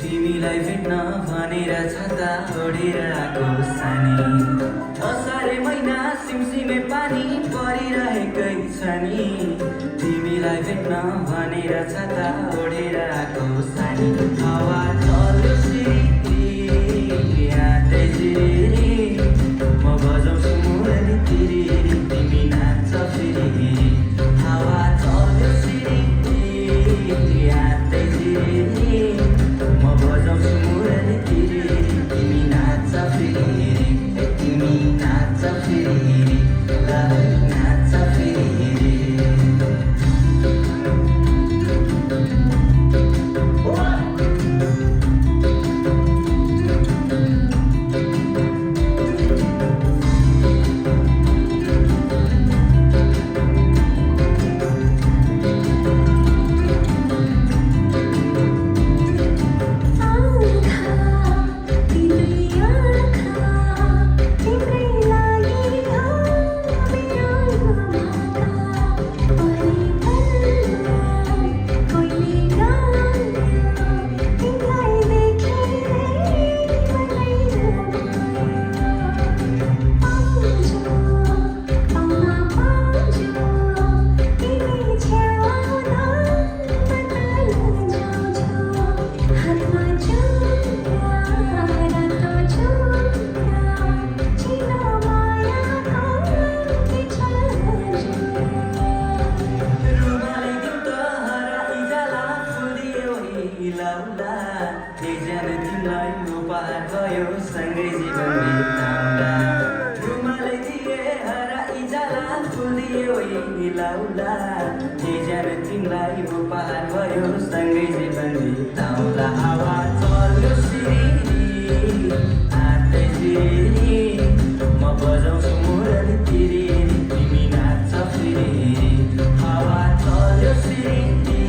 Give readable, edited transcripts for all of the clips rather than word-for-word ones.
तिमीलाई भेट्न भनेर छाता ओढेर आएको सानी असारे महिना सिमसिमे पानी परिरहेकै छ नि तिमीलाई भेट्न भनेर छाता ओढेर आएको सानी हावा चल्यो सिरी यादै जिरी म बजाउँछु मुरली तिरी तिमी नाच्छ फेरि हावा चल्यो सिरी यादै जिरी म बजाउँछु मुरली तिरी तिमी नाच्छ फेरि तिमी नाच्छ फेरि नाच्छ फेरि सँगै जीवन बिताउँला रुमालै दिए हराइ जाला फुल दिए ओइ लाउला के जाने तिमीलाई उपहार भयो सँगै जीवन बिताउँला हावा चल्यो सिरिरी आँदै सिरिरी म बजाउँछु मुरली तिरिरी तिमी नाच्छ फेरि हावा चल्यो सिरिरी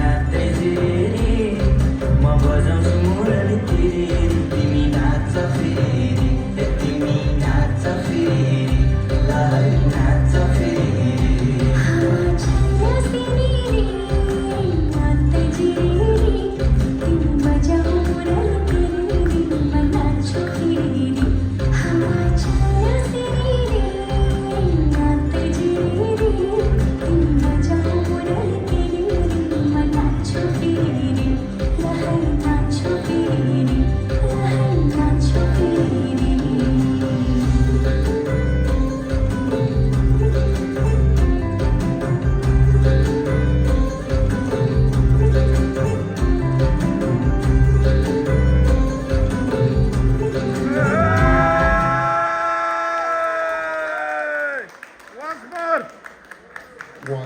आँदै सिरिरी म बजाउँछु मुरली तिरिरी तिमी नाच्छ